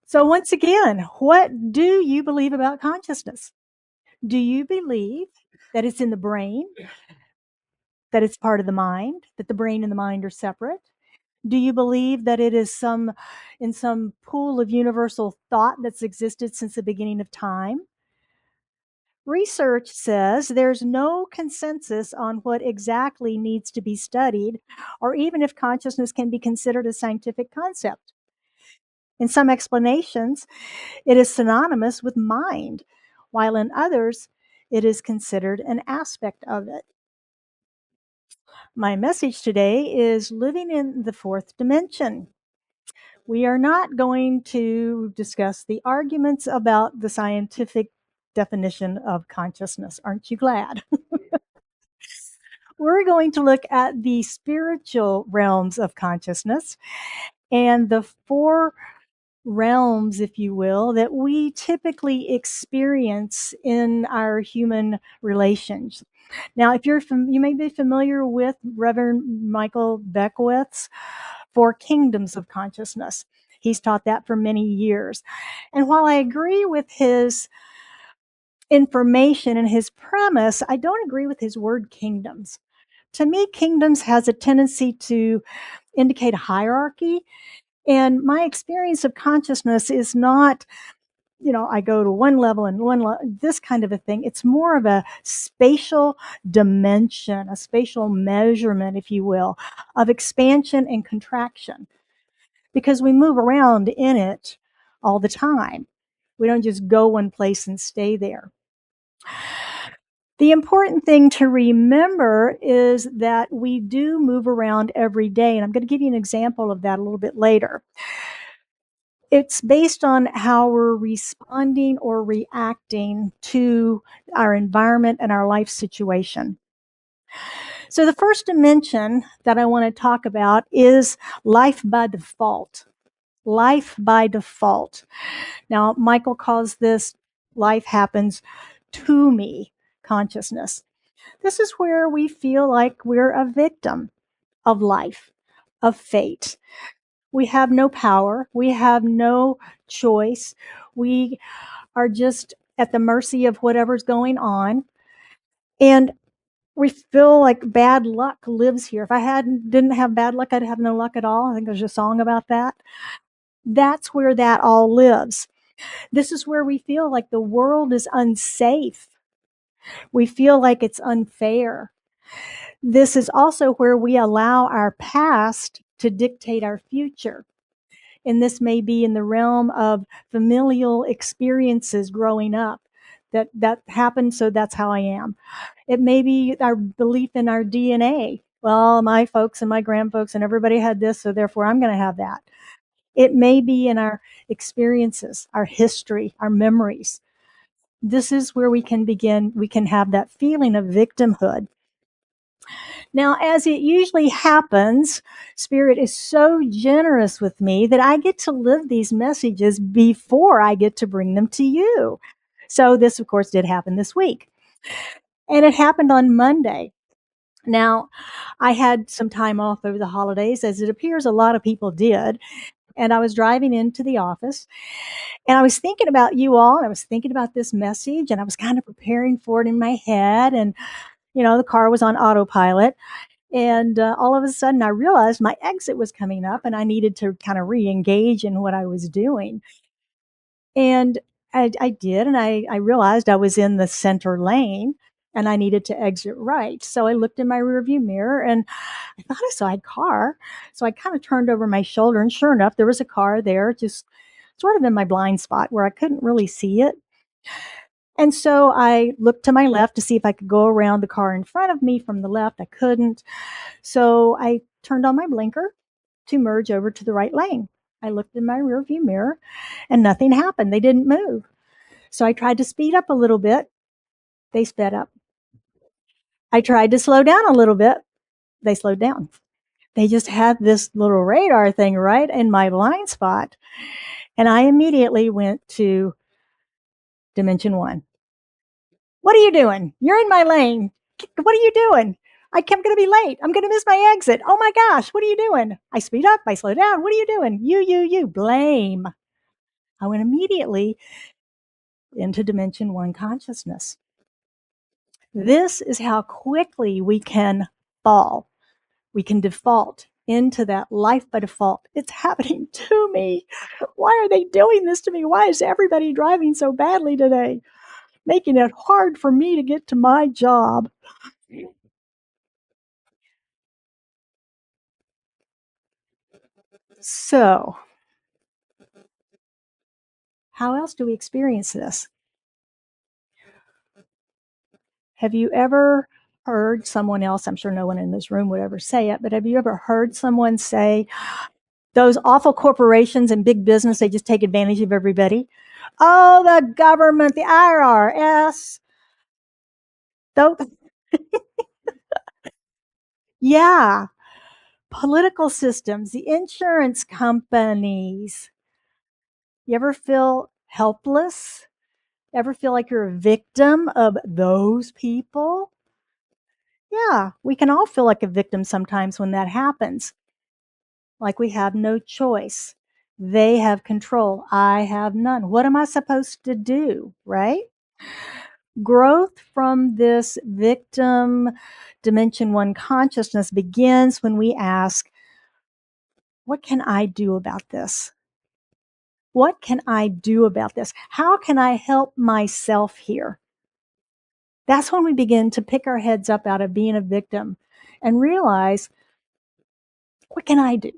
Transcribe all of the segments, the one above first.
So, once again, what do you believe about consciousness? Do you believe that it's in the brain, that it's part of the mind, that the brain and the mind are separate? Do you believe that it is in some pool of universal thought that's existed since the beginning of time? Research says there's no consensus on what exactly needs to be studied, or even if consciousness can be considered a scientific concept. In some explanations, it is synonymous with mind, while in others, it is considered an aspect of it. My message today is living in the fourth dimension. We are not going to discuss the arguments about the scientific definition of consciousness. Aren't you glad? We're going to look at the spiritual realms of consciousness and the four realms, if you will, that we typically experience in our human relations. Now, if you may be familiar with Reverend Michael Beckwith's Four Kingdoms of Consciousness. He's taught that for many years. And while I agree with his information and his premise, I don't agree with his word kingdoms. To me, kingdoms has a tendency to indicate a hierarchy. And my experience of consciousness is not, I go to one level and this kind of a thing. It's more of a spatial dimension, a spatial measurement, if you will, of expansion and contraction, because we move around in it all the time. We don't just go one place and stay there. The important thing to remember is that we do move around every day. And I'm going to give you an example of that a little bit later. It's based on how we're responding or reacting to our environment and our life situation. So the first dimension that I want to talk about is life by default. Life by default. Now, Michael calls this life happens to me consciousness. This is where we feel like we're a victim of life, of fate. We have no power. We have no choice. We are just at the mercy of whatever's going on. And we feel like bad luck lives here. If I didn't have bad luck, I'd have no luck at all. I think there's a song about that. That's where that all lives. This is where we feel like the world is unsafe. We feel like it's unfair. This is also where we allow our past to dictate our future. And this may be in the realm of familial experiences growing up. That happened, so that's how I am. It may be our belief in our DNA. Well, my folks and my grandfolks and everybody had this, so therefore I'm going to have that. It may be in our experiences, our history, our memories. This is where we can have that feeling of victimhood. Now, as it usually happens, Spirit is so generous with me that I get to live these messages before I get to bring them to you. So this, of course, did happen this week. And it happened on Monday. Now, I had some time off over the holidays, as it appears a lot of people did. And I was driving into the office and I was thinking about you all, and I was thinking about this message, and I was kind of preparing for it in my head. And, the car was on autopilot. And all of a sudden, I realized my exit was coming up and I needed to kind of re engage in what I was doing. And I did. And I realized I was in the center lane and I needed to exit right. So I looked in my rearview mirror and I thought I saw a car. So I kind of turned over my shoulder. And sure enough, there was a car there, just sort of in my blind spot where I couldn't really see it. And so I looked to my left to see if I could go around the car in front of me from the left. I couldn't. So I turned on my blinker to merge over to the right lane. I looked in my rearview mirror and nothing happened. They didn't move. So I tried to speed up a little bit. They sped up. I tried to slow down a little bit. They slowed down. They just had this little radar thing right in my blind spot. And I immediately went to dimension one. What are you doing? You're in my lane. What are you doing? I'm going to be late. I'm going to miss my exit. Oh my gosh, what are you doing? I speed up. I slow down. What are you doing? You, blame. I went immediately into Dimension 1 consciousness. This is how quickly we can fall. We can default into that life by default. It's happening to me. Why are they doing this to me? Why is everybody driving so badly today? Making it hard for me to get to my job. So, how else do we experience this? Have you ever heard someone else, I'm sure no one in this room would ever say it, but have you ever heard someone say, those awful corporations and big business, they just take advantage of everybody? Oh, the government, the IRS. Though, yeah, political systems, the insurance companies. You ever feel helpless? Ever feel like you're a victim of those people? Yeah, we can all feel like a victim sometimes when that happens. Like we have no choice. They have control. I have none. What am I supposed to do? Right? Growth from this victim Dimension 1 consciousness begins when we ask, what can I do about this? What can I do about this? How can I help myself here? That's when we begin to pick our heads up out of being a victim and realize, what can I do?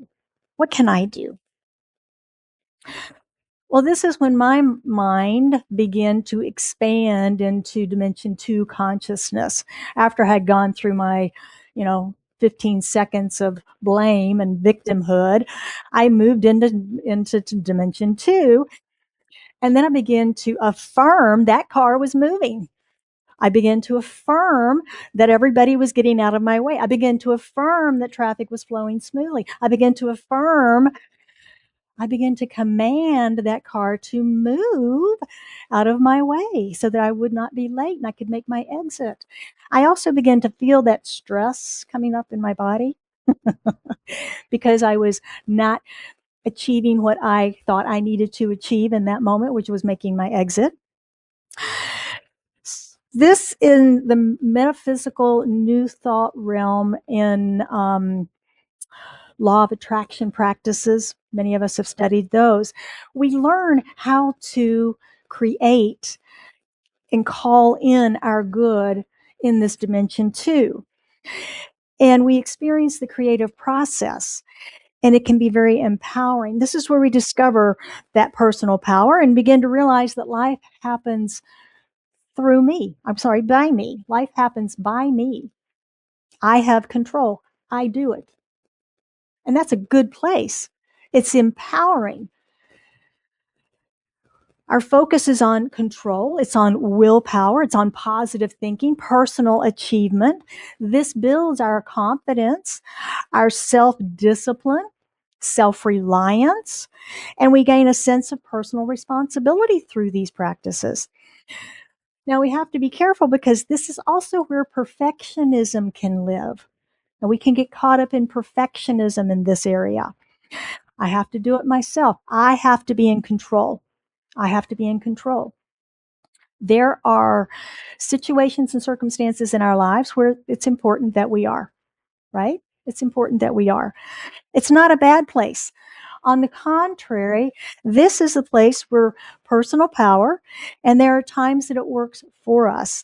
What can I do? Well, this is when my mind began to expand into Dimension 2 consciousness after I had gone through my, 15 seconds of blame and victimhood. I moved into Dimension 2, and then I began to affirm that car was moving. I began to affirm that everybody was getting out of my way. I began to affirm that traffic was flowing smoothly. I began to command that car to move out of my way so that I would not be late and I could make my exit. I also began to feel that stress coming up in my body because I was not achieving what I thought I needed to achieve in that moment, which was making my exit. This in the metaphysical new thought realm in law of attraction practices. Many of us have studied those. We learn how to create and call in our good in this dimension too. And we experience the creative process, and it can be very empowering. This is where we discover that personal power and begin to realize that life happens through me. I'm sorry, by me. Life happens by me. I have control. I do it. And that's a good place. It's empowering. Our focus is on control. It's on willpower. It's on positive thinking, personal achievement. This builds our confidence, our self-discipline, self-reliance, and we gain a sense of personal responsibility through these practices. Now we have to be careful because this is also where perfectionism can live. And we can get caught up in perfectionism in this area. I have to do it myself. I have to be in control. I have to be in control. There are situations and circumstances in our lives where it's important that we are, right? It's important that we are. It's not a bad place. On the contrary, this is a place where personal power, and there are times that it works for us.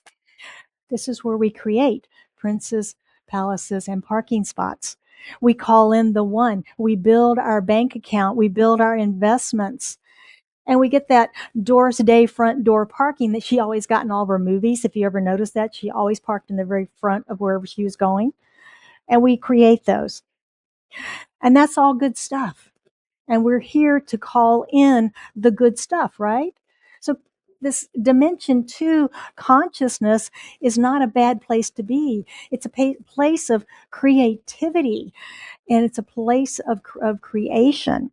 This is where we create princes, palaces, and parking spots. We call in the one. We build our bank account. We build our investments. And we get that Doris Day front door parking that she always got in all of her movies. If you ever noticed that, she always parked in the very front of wherever she was going. And we create those. And that's all good stuff. And we're here to call in the good stuff, right? So this dimension 2 consciousness is not a bad place to be. It's a place of creativity, and it's a place of creation.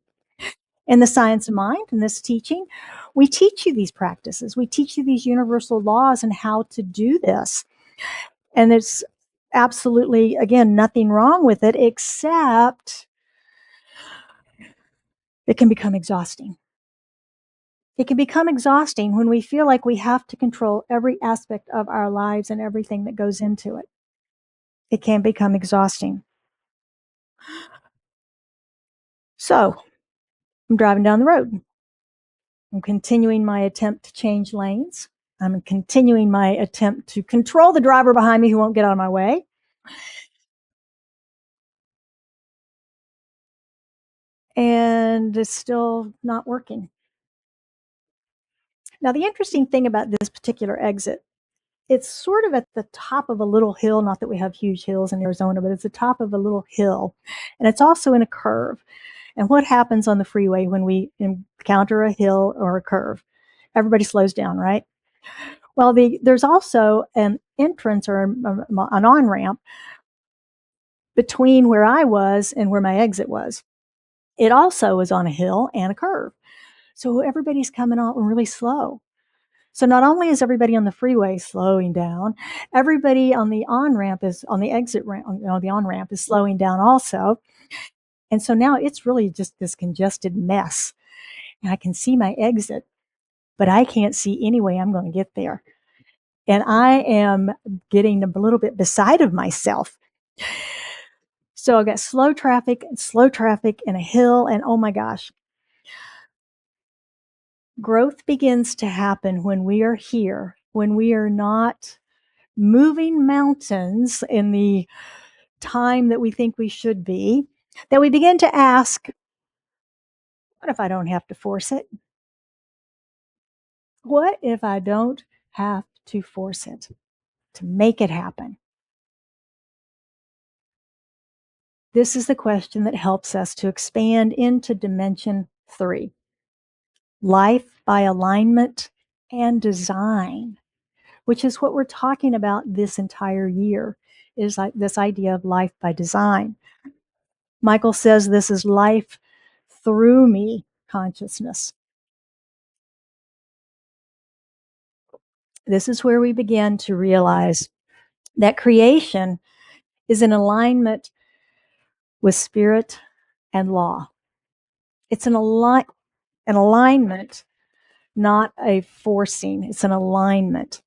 In the science of mind, in this teaching, we teach you these practices. We teach you these universal laws and how to do this. And there's absolutely, again, nothing wrong with it, except it can become exhausting. It can become exhausting when we feel like we have to control every aspect of our lives and everything that goes into it. It can become exhausting. So I'm driving down the road. I'm continuing my attempt to change lanes. I'm continuing my attempt to control the driver behind me who won't get out of my way. And it's still not working. Now, the interesting thing about this particular exit, it's sort of at the top of a little hill. Not that we have huge hills in Arizona, but it's the top of a little hill. And it's also in a curve. And what happens on the freeway when we encounter a hill or a curve? Everybody slows down, right? Well, there's also an entrance or an on-ramp between where I was and where my exit was. It also is on a hill and a curve. So everybody's coming on really slow. So not only is everybody on the freeway slowing down, everybody on the on-ramp is on the exit ramp, the on-ramp is slowing down also. And so now it's really just this congested mess. And I can see my exit, but I can't see any way I'm going to get there. And I am getting a little bit beside of myself. So I've got slow traffic and a hill, and oh my gosh. Growth begins to happen when we are here, when we are not moving mountains in the time that we think we should be, that we begin to ask, what if I don't have to force it? What if I don't have to force it to make it happen? This is the question that helps us to expand into dimension 3. Life by alignment and design, which is what we're talking about this entire year, is like this idea of life by design. Michael says this is life through me consciousness. This is where we begin to realize that creation is in alignment with spirit and law. It's an alignment, not a forcing. It's an alignment.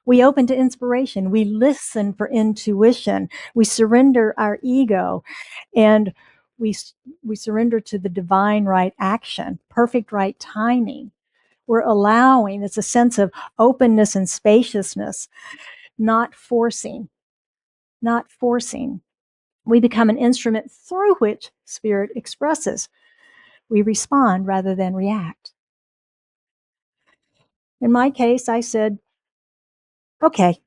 We open to inspiration. We listen for intuition. We surrender our ego, and we surrender to the divine right action, perfect right timing. We're allowing, it's a sense of openness and spaciousness, not forcing, not forcing. We become an instrument through which spirit expresses. We respond rather than react. In my case, I said, okay,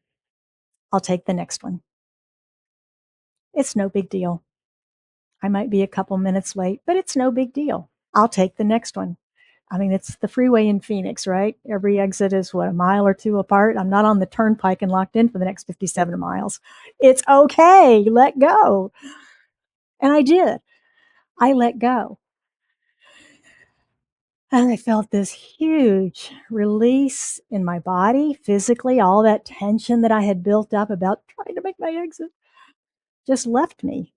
I'll take the next one. It's no big deal. I might be a couple minutes late, but it's no big deal. I'll take the next one. I mean, it's the freeway in Phoenix, right? Every exit is what, a mile or two apart. I'm not on the turnpike and locked in for the next 57 miles. It's okay. Let go. And I did. I let go. And I felt this huge release in my body, physically. All that tension that I had built up about trying to make my exit just left me.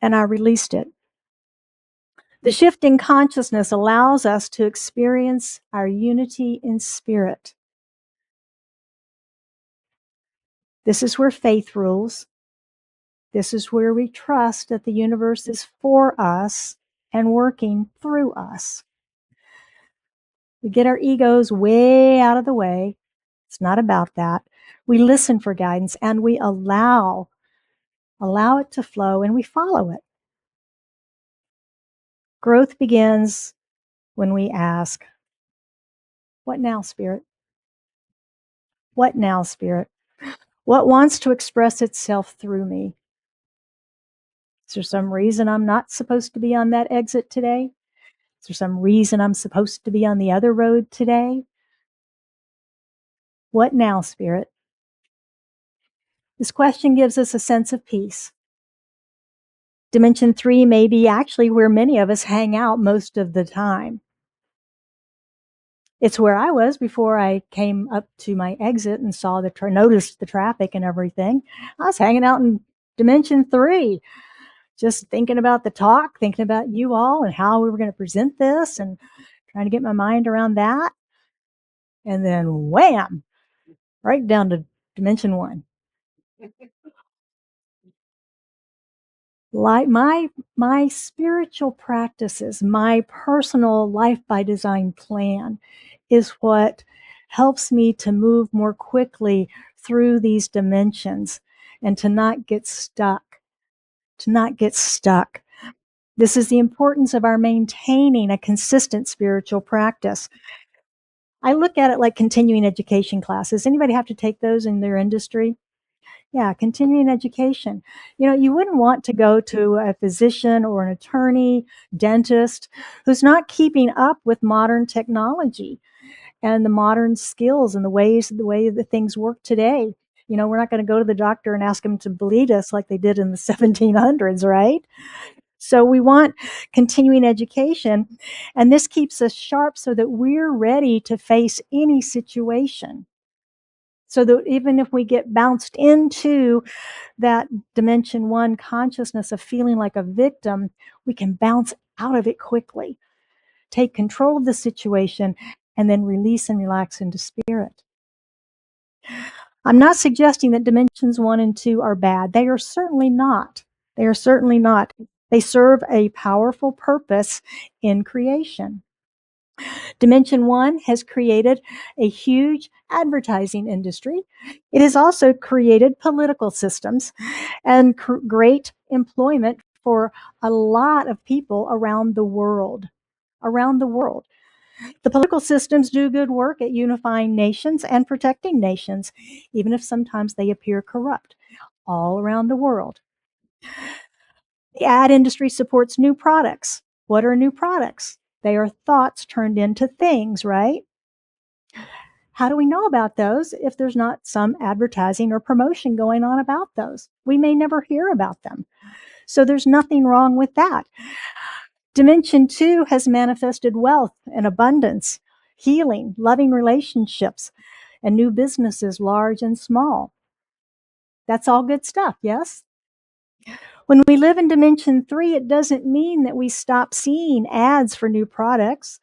And I released it. The shift in consciousness allows us to experience our unity in spirit. This is where faith rules. This is where we trust that the universe is for us and working through us. We get our egos way out of the way. It's not about that. We listen for guidance and we allow it to flow, and we follow it. Growth begins when we ask, what now, Spirit? What now, Spirit? What wants to express itself through me? Is there some reason I'm not supposed to be on that exit today? Is there some reason I'm supposed to be on the other road today? What now, Spirit? This question gives us a sense of peace. Dimension 3 may be actually where many of us hang out most of the time. It's where I was before I came up to my exit and saw noticed the traffic and everything. I was hanging out in Dimension 3, just thinking about the talk, thinking about you all and how we were going to present this, and trying to get my mind around that. And then wham, right down to dimension one. Like my spiritual practices, my personal life by design plan is what helps me to move more quickly through these dimensions and to not get stuck. To not get stuck. This is the importance of our maintaining a consistent spiritual practice. I look at it like continuing education classes. Anybody have to take those in their industry? Yeah, continuing education. You know, you wouldn't want to go to a physician or an attorney, dentist who's not keeping up with modern technology and the modern skills and the way that things work today. You know, we're not going to go to the doctor and ask them to bleed us like they did in the 1700s, right? So we want continuing education, and this keeps us sharp so that we're ready to face any situation. So that even if we get bounced into that dimension one consciousness of feeling like a victim, we can bounce out of it quickly, take control of the situation, and then release and relax into spirit. I'm not suggesting that dimensions one and two are bad. They are certainly not. They are certainly not. They serve a powerful purpose in creation. Dimension one has created a huge advertising industry. It has also created political systems and great employment for a lot of people around the world. Around the world. The political systems do good work at unifying nations and protecting nations, even if sometimes they appear corrupt, all around the world. The ad industry supports new products. What are new products? They are thoughts turned into things, right? How do we know about those if there's not some advertising or promotion going on about those? We may never hear about them. So there's nothing wrong with that. Dimension two has manifested wealth and abundance, healing, loving relationships, and new businesses, large and small. That's all good stuff, yes? When we live in dimension three, it doesn't mean that we stop seeing ads for new products.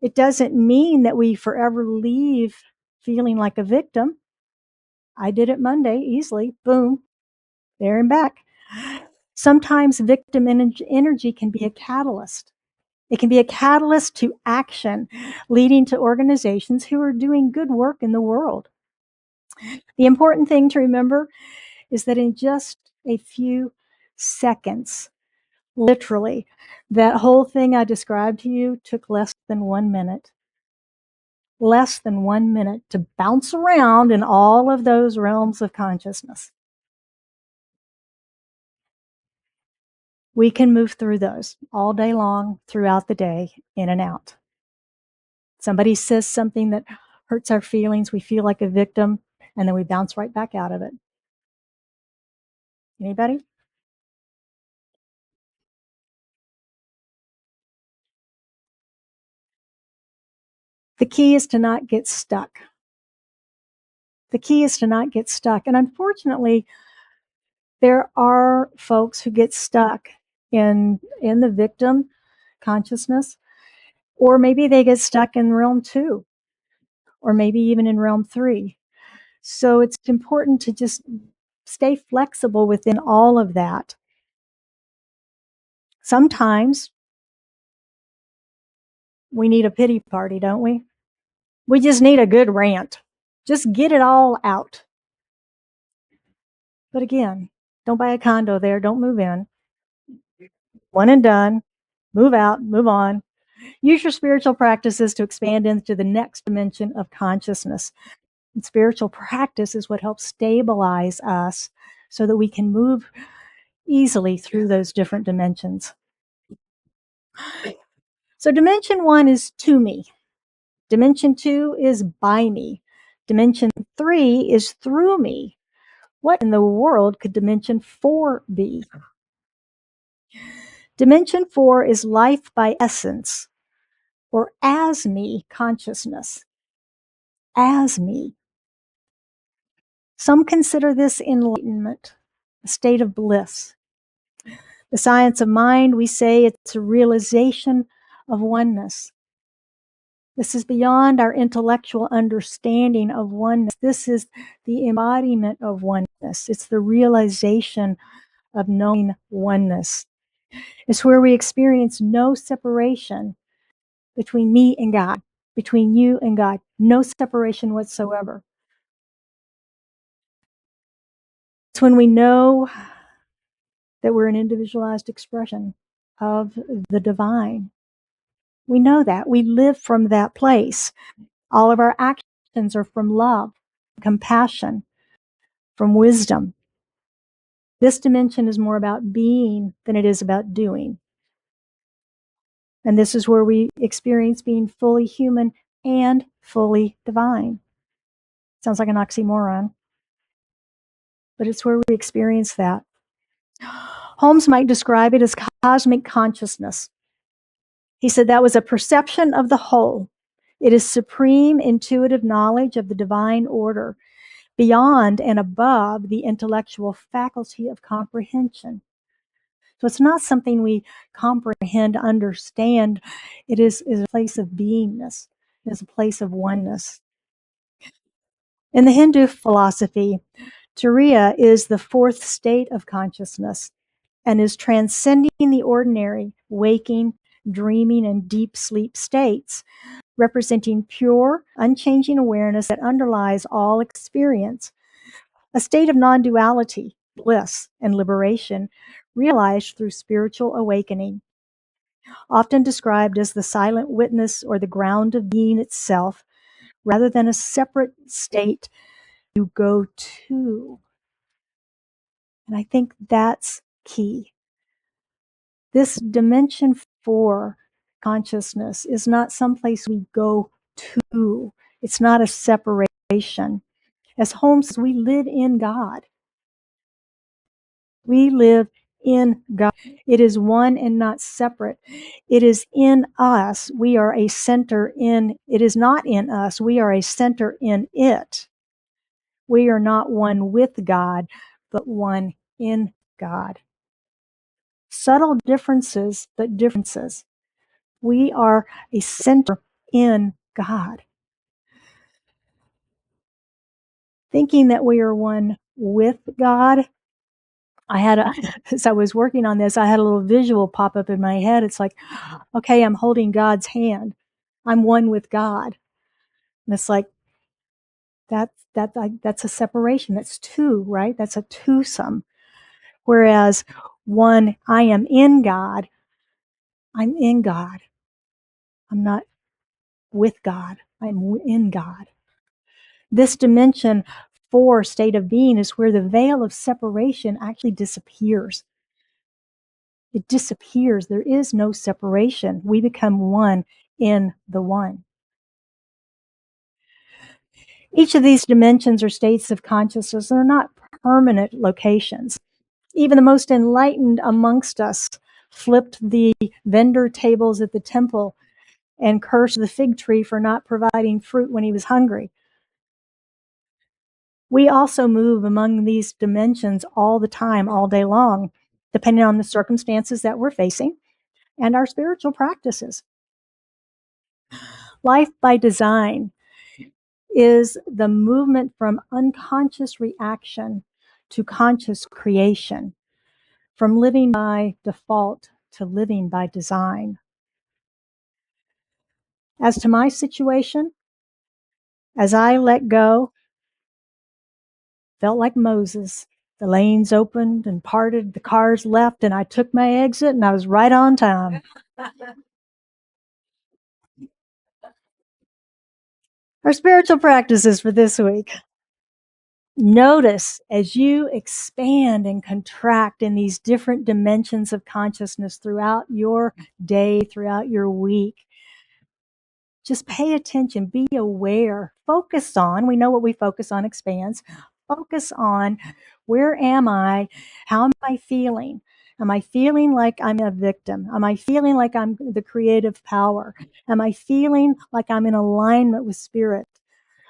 It doesn't mean that we forever leave feeling like a victim. I did it Monday easily. Boom, there and back. Sometimes victim energy can be a catalyst. It can be a catalyst to action, leading to organizations who are doing good work in the world. The important thing to remember is that in just a few seconds, literally, that whole thing I described to you took less than 1 minute. Less than 1 minute to bounce around in all of those realms of consciousness. We can move through those all day long, throughout the day, in and out. Somebody says something that hurts our feelings, we feel like a victim, and then we bounce right back out of it. Anybody? The key is to not get stuck. The key is to not get stuck. And unfortunately, there are folks who get stuck in the victim consciousness, or maybe they get stuck in realm two, or maybe even in realm three. So it's important to just stay flexible within all of that. Sometimes we need a pity party, don't we? We just need a good rant. Just get it all out. But again, don't buy a condo there. Don't move in. One and done. Move out, move on. Use your spiritual practices to expand into the next dimension of consciousness. And spiritual practice is what helps stabilize us so that we can move easily through those different dimensions. So dimension one is to me. Dimension two is by me. Dimension three is through me. What in the world could dimension four be? Dimension four is life by essence, or as me consciousness. As me. Some consider this enlightenment, a state of bliss. The science of mind, we say it's a realization of oneness. This is beyond our intellectual understanding of oneness. This is the embodiment of oneness. It's the realization of knowing oneness. It's where we experience no separation between me and God, between you and God, no separation whatsoever. It's when we know that we're an individualized expression of the divine. We know that. We live from that place. All of our actions are from love, compassion, from wisdom. This dimension is more about being than it is about doing. And this is where we experience being fully human and fully divine. Sounds like an oxymoron, but it's where we experience that. Holmes might describe it as cosmic consciousness. He said that was a perception of the whole. It is supreme intuitive knowledge of the divine order, beyond and above the intellectual faculty of comprehension. So it's not something we comprehend, understand. It is a place of beingness. It is a place of oneness. In the Hindu philosophy, Turiya is the fourth state of consciousness and is transcending the ordinary, waking, dreaming, and deep sleep states, representing pure, unchanging awareness that underlies all experience, a state of non-duality, bliss, and liberation realized through spiritual awakening. Often described as the silent witness or the ground of being itself, rather than a separate state you go to. And I think that's key. This dimension 4 consciousness is not someplace we go to. It's not a separation. As Holmes says, we live in God. We live in God. It is one and not separate. It is in us. We are a center in, it is not in us. We are a center in it. We are not one with God, but one in God. Subtle differences, but differences. We are a center in God. Thinking that we are one with God, as I was working on this, I had a little visual pop up in my head. It's like, okay, I'm holding God's hand. I'm one with God. And it's like, that's a separation. That's two, right? That's a twosome. Whereas one, I am in God. I'm in God. I'm not with God. I'm in God. This dimension 4 state of being is where the veil of separation actually disappears. It disappears. There is no separation. We become one in the one. Each of these dimensions or states of consciousness are not permanent locations. Even the most enlightened amongst us flipped the vendor tables at the temple and cursed the fig tree for not providing fruit when he was hungry. We also move among these dimensions all the time, all day long, depending on the circumstances that we're facing and our spiritual practices. Life by design is the movement from unconscious reaction to conscious creation, from living by default to living by design. As to my situation, as I let go, felt like Moses. The lanes opened and parted, the cars left, and I took my exit, and I was right on time. Our spiritual practices for this week. Notice as you expand and contract in these different dimensions of consciousness throughout your day, throughout your week. Just pay attention, be aware, focus on, we know what we focus on expands. Focus on, where am I? How am I feeling? Am I feeling like I'm a victim? Am I feeling like I'm the creative power? Am I feeling like I'm in alignment with spirit?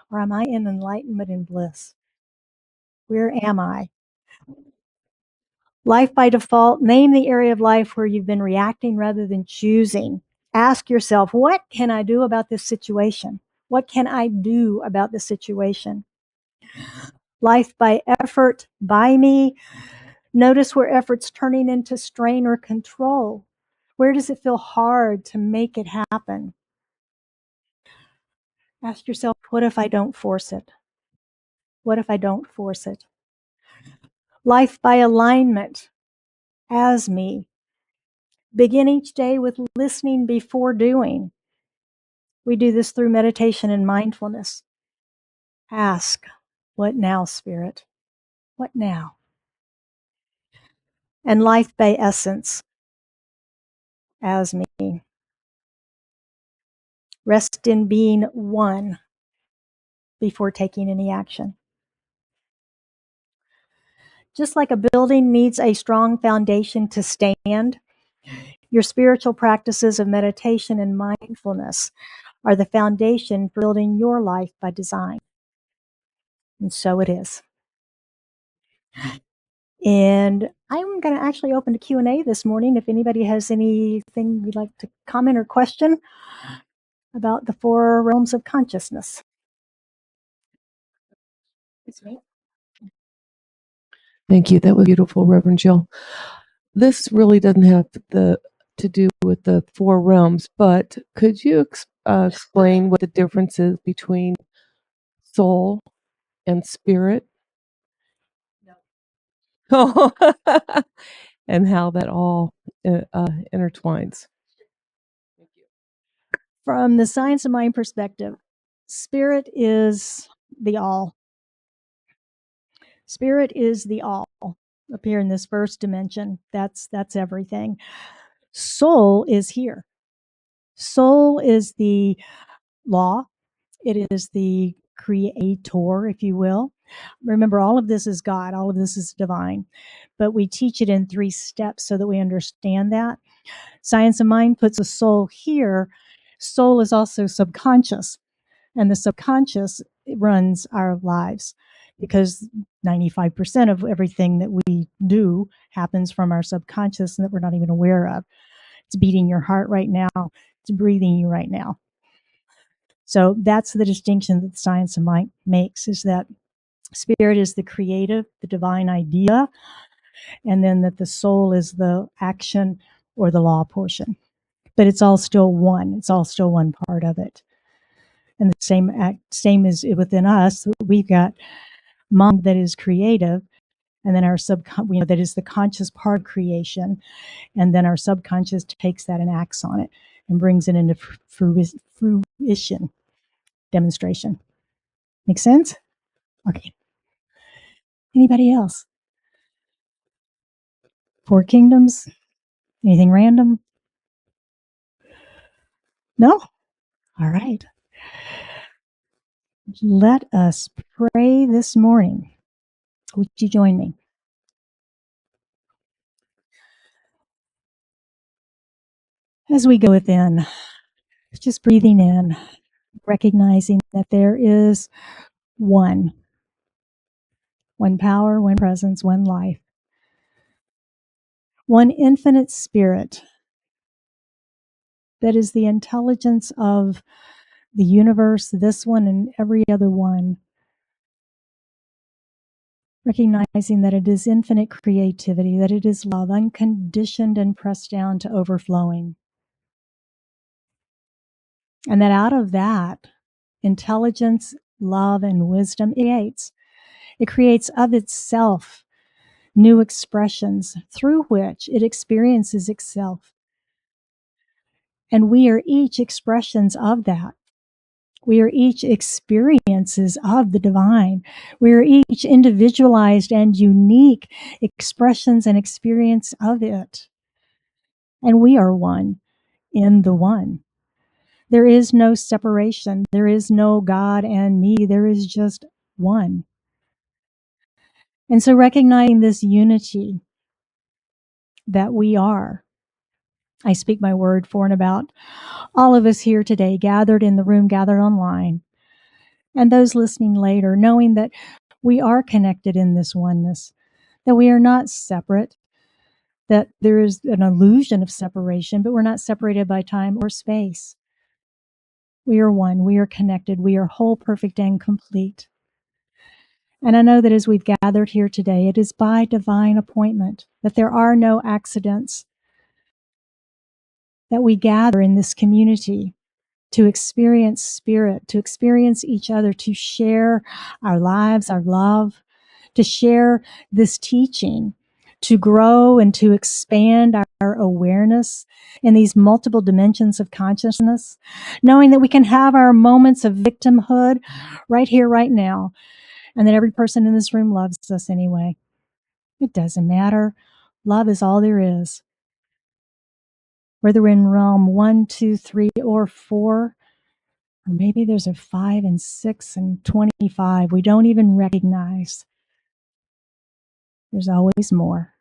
Or am I in enlightenment and bliss? Where am I? Life by default, name the area of life where you've been reacting rather than choosing. Ask yourself, what can I do about this situation? What can I do about this situation? Life by effort, by me. Notice where effort's turning into strain or control. Where does it feel hard to make it happen? Ask yourself, what if I don't force it? What if I don't force it? Life by alignment, as me. Begin each day with listening before doing. We do this through meditation and mindfulness. Ask, what now, Spirit? What now? And life by essence, as me. Rest in being one before taking any action. Just like a building needs a strong foundation to stand, your spiritual practices of meditation and mindfulness are the foundation for building your life by design. And so it is. And I'm going to actually open to Q&A this morning. If anybody has anything you'd like to comment or question about the four realms of consciousness. It's me. Thank you. That was beautiful, Reverend Jill. This really doesn't have to do with the four realms, but could you explain what the difference is between soul and spirit? No. And how that all intertwines? From the science of mind perspective, spirit is the all. Spirit is the all up here in this first dimension. That's everything. Soul is here. Soul is the law. It is the creator, if you will. Remember, all of this is God. All of this is divine. But we teach it in 3 steps so that we understand that. Science of mind puts a soul here. Soul is also subconscious. And the subconscious runs our lives because 95% of everything that we do happens from our subconscious and that we're not even aware of. It's beating your heart right now. It's breathing you right now. So that's the distinction that the science of mind makes, is that spirit is the creative, the divine idea, and then that the soul is the action or the law portion. But it's all still one. It's all still one part of it. And the same is within us. We've got mind that is creative, and then our that is the conscious part of creation, and then our subconscious takes that and acts on it and brings it into fruition, demonstration. Make sense? Okay. Anybody else? 4 kingdoms? Anything random? No? All right. Let us pray this morning. Would you join me? As we go within, just breathing in, recognizing that there is one power, one presence, one life, one infinite spirit that is the intelligence of the universe, this one and every other one. Recognizing that it is infinite creativity, that it is love, unconditioned and pressed down to overflowing. And that out of that, intelligence, love, and wisdom it creates of itself new expressions through which it experiences itself. And we are each expressions of that. We are each experiences of the divine. We are each individualized and unique expressions and experience of it. And we are one in the one. There is no separation. There is no God and me. There is just one. And so recognizing this unity that we are, I speak my word for and about all of us here today, gathered in the room, gathered online, and those listening later, knowing that we are connected in this oneness, that we are not separate, that there is an illusion of separation, but we're not separated by time or space. We are one, we are connected, we are whole, perfect, and complete. And I know that as we've gathered here today, it is by divine appointment, that there are no accidents, that we gather in this community to experience spirit, to experience each other, to share our lives, our love, to share this teaching, to grow and to expand our awareness in these multiple dimensions of consciousness, knowing that we can have our moments of victimhood right here, right now, and that every person in this room loves us anyway. It doesn't matter. Love is all there is. Whether we're in realm 1, 2, 3, or 4, or maybe there's a 5 and 6 and 25 we don't even recognize. There's always more.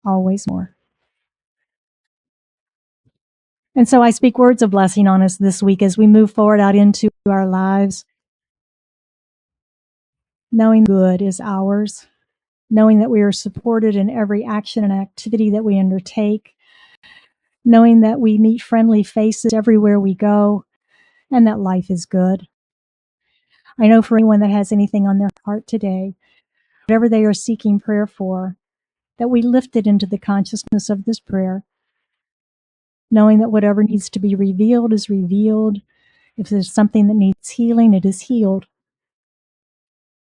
Always more. And so I speak words of blessing on us this week as we move forward out into our lives, knowing good is ours, knowing that we are supported in every action and activity that we undertake, knowing that we meet friendly faces everywhere we go, and that life is good. I know for anyone that has anything on their heart today, whatever they are seeking prayer for, that we lift it into the consciousness of this prayer, knowing that whatever needs to be revealed is revealed. If there's something that needs healing, it is healed.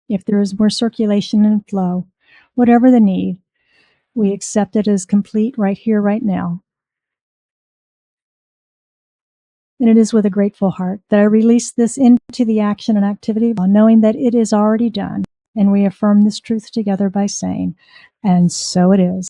If there is more circulation and flow, whatever the need, we accept it as complete right here, right now. And it is with a grateful heart that I release this into the action and activity, knowing that it is already done. And we affirm this truth together by saying, and so it is.